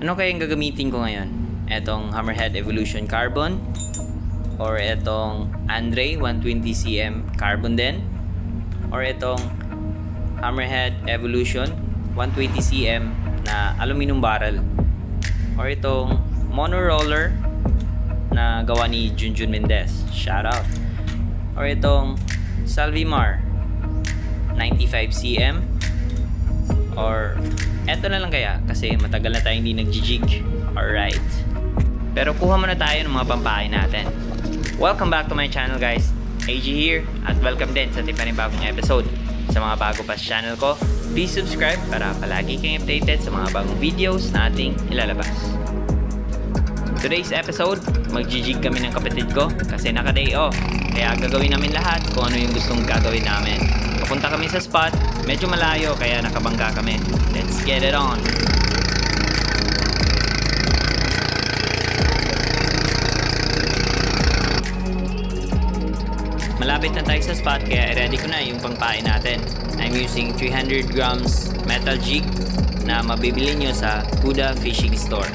Ano kayang gagamitin ko ngayon? Etong Hammerhead Evolution Carbon or etong Andre 120cm Carbon din or etong Hammerhead Evolution 120cm na aluminum barrel or itong mono roller na gawa ni Junjun Mendez, shout out, or itong Salvimar 95cm or eto na lang kaya kasi matagal na tayo hindi nag-jig. Alright, pero kuha muna tayo ng mga pampain natin. Welcome back to my channel guys, AG here, at welcome din sa panibagong episode. Sa mga bago pa sa channel ko, please subscribe para palagi kayong updated sa mga bagong videos na ating ilalabas. Today's episode, mag-jig kami ng kapatid ko kasi naka-day off. Kaya gagawin namin lahat kung ano yung gustong gagawin namin. Papunta kami sa spot, medyo malayo kaya nakabangga kami. Let's get it on! Malapit na tayo sa spot kaya ready ko na yung pangpain natin. I'm using 300 grams metal jig na mabibili nyo sa Kuda Fishing Store.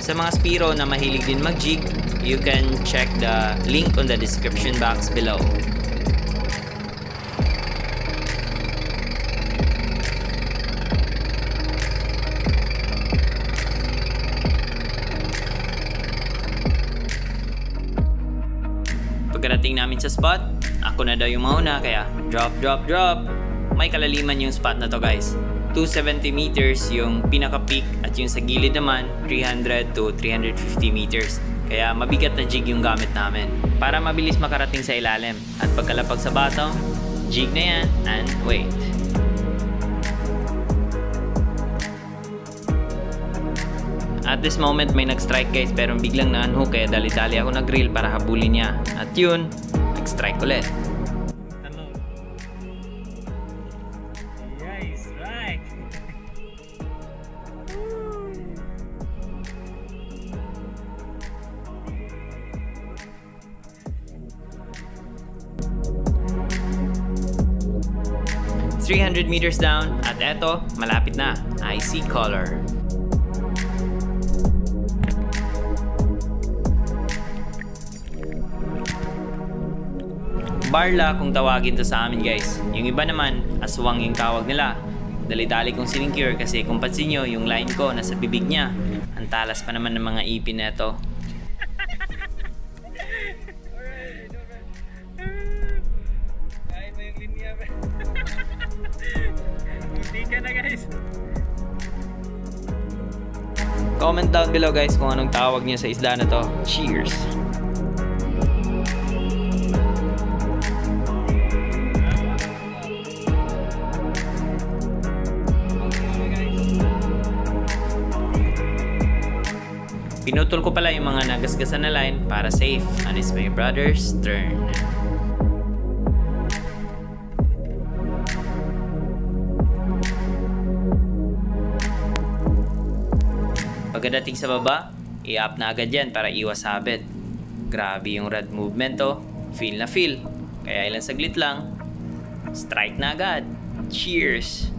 Sa mga Spiro na mahilig din mag-jig, you can check the link on the description box below. Pagkarating namin sa spot, ako na daw yung mauna kaya drop. May kalaliman yung spot na to guys. 270 meters yung pinaka-peak at yung sa gilid naman 300 to 350 meters. Kaya mabigat na jig yung gamit namin para mabilis makarating sa ilalim. At pagkalapag sa bottom, jig na yan and wait. At this moment may nag-strike guys pero biglang na-unhook kaya dali-dali ako nag-reel para habulin niya. At yun, nag-strike ulit. 300 meters down at eto, malapit na. I see color. Barla kung tawagin to sa amin guys. Yung iba naman, aswang yung tawag nila. Dali-dali kong siningcure kasi kung pansin nyo, yung line ko nasa bibig niya. Ang talas pa naman ng mga ipin neto. Comment down below guys kung anong tawag niyo sa isda na to. Cheers! Pinutol ko pala yung mga nagasgasan na line para safe. And it's my brother's turn. Pagdating sa baba, i-up na agad yan para iwas sabit. Grabe yung rod movement to. Feel na feel. Kaya ilang saglit lang, strike na agad. Cheers!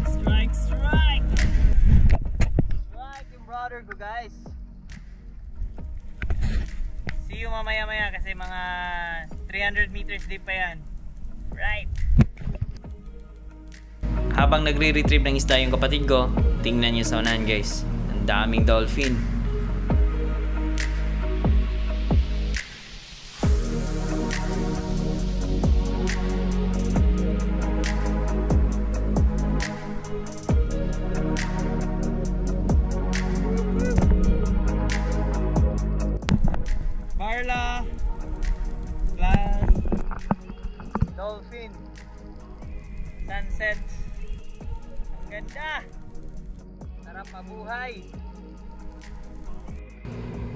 Strike! Strike yung brother ko guys. See you mamaya-maya kasi mga 300 meters deep pa yan. Right. Habang nagre-retrieve ng isda yung kapatid ko, tingnan nyo sa unahan guys. Ang daming dolphin. Barla plus dolphin sunset, ang ganda, sarap mabuhay.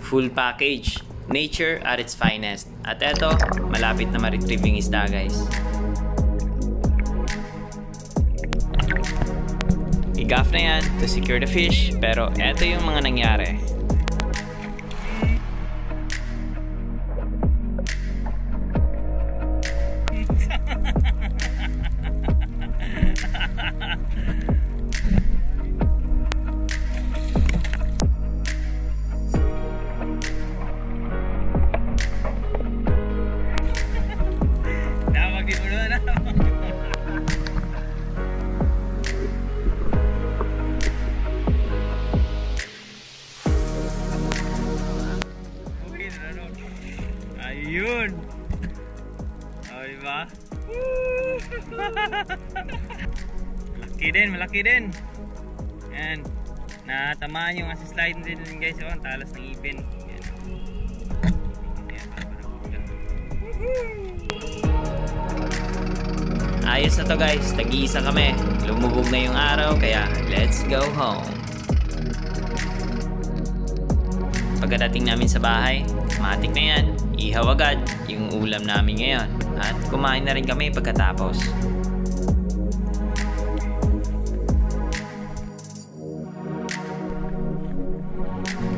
Full package, nature at its finest. At eto, malapit na ma-retrieve yung isda guys. I-gaff na yan to secure the fish, pero eto yung mga nangyari. Yun! O, diba? Malaki din. Yan. Natamaan yung assist slide din guys. O, ang talas ng ipin. Yan. Ayos na to guys. Tag-iisa kami. Lumubog na yung araw. Kaya, let's go home. Pagkadating namin sa bahay, matik na yan, ihaw agad yung ulam namin ngayon at kumain na rin kami pagkatapos.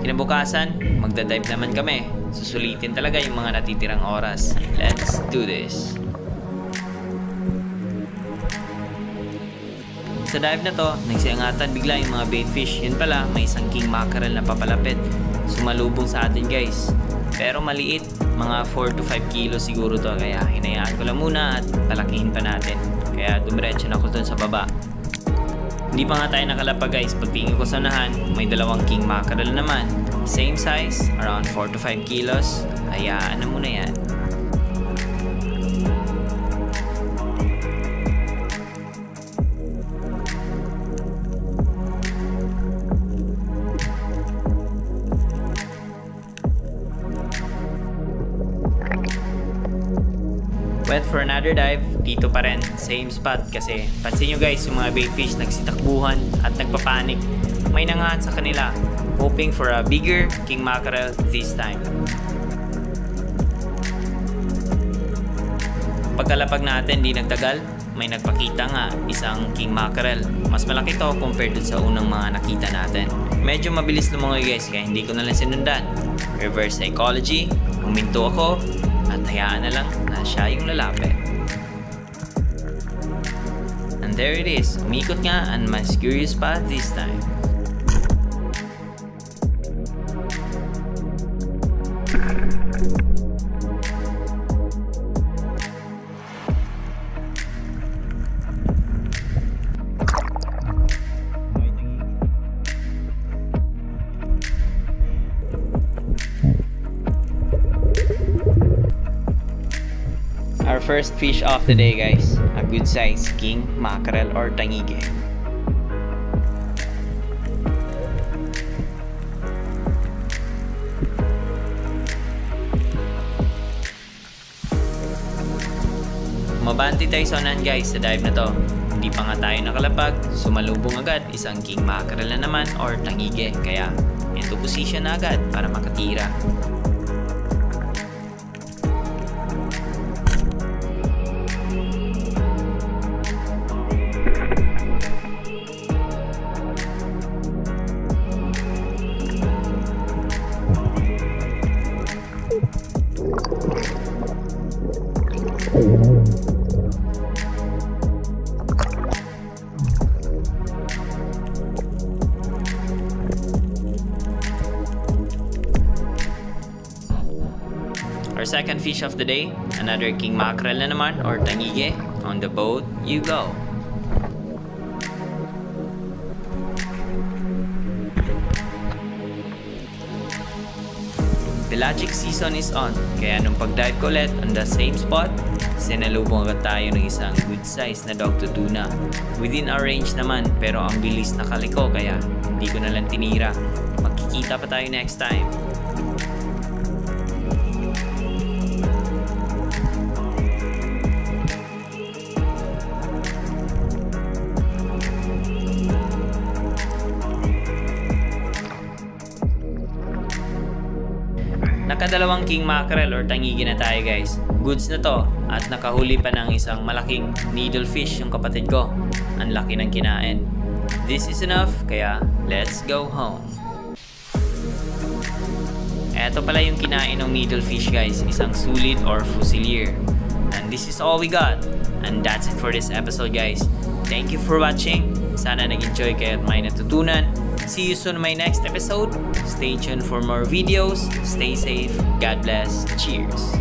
Kinabukasan, magdadive naman kami. Susulitin talaga yung mga natitirang oras. Let's do this! Sa dive na to, nagsiangatan bigla yung mga baitfish. Yun pala, may isang king mackerel na papalapit. Sumalubong sa atin guys. Pero maliit, mga 4 to 5 kilo siguro to. Kaya hinayaan ko lang muna at palakihin pa natin. Kaya dumiretso na ako dun sa baba. Hindi pa nga tayo nakalapag guys. Pagtingin ko sa unahan, may dalawang king mackerel naman. Same size, around 4 to 5 kilos. Hayaan na muna yan. Went for another dive, dito pa rin, same spot kasi pansin nyo guys, yung mga baitfish nagsitakbuhan at nagpapanik. May nangahan sa kanila, hoping for a bigger king mackerel this time. Pagkalapag natin di nagtagal, may nagpakita nga isang king mackerel. Mas malaki to compared dun sa unang mga nakita natin. Medyo mabilis lumangoy guys kaya hindi ko na lang sinundan. Reverse psychology, huminto ako at hayaan na lang na siya yung lalapit. And there it is, umikot nga and mas curious pa this time. Our first fish of the day guys, a good size king mackerel or tangige. Mabanti tayo sa unahan guys sa dive na to. Hindi pa nga tayo nakalapag, sumalubong agad isang king mackerel na naman or tangige. Kaya into position na agad para makatira. Our second fish of the day, another king mackerel na naman or tangige. On the boat you go. Pelagic season is on, kaya nung pag-dive ko ulit on the same spot, sinalubong agad tayo ng isang good size na dog to tuna. Within our range naman, pero ang bilis nakaliko kaya hindi ko na lang tinira. Magkikita pa tayo next time. Nakadalawang king mackerel or tangigi na tayo guys. Goods na to at nakahuli pa ng isang malaking needlefish yung kapatid ko. Ang laki ng kinain. This is enough kaya let's go home. Eto pala yung kinain ng needlefish guys, isang sulid or fusilier. And this is all we got. And that's it for this episode guys. Thank you for watching. Sana nag-enjoy kayo at may natutunan. See you soon in my next episode. Stay tuned for more videos. Stay safe. God bless. Cheers.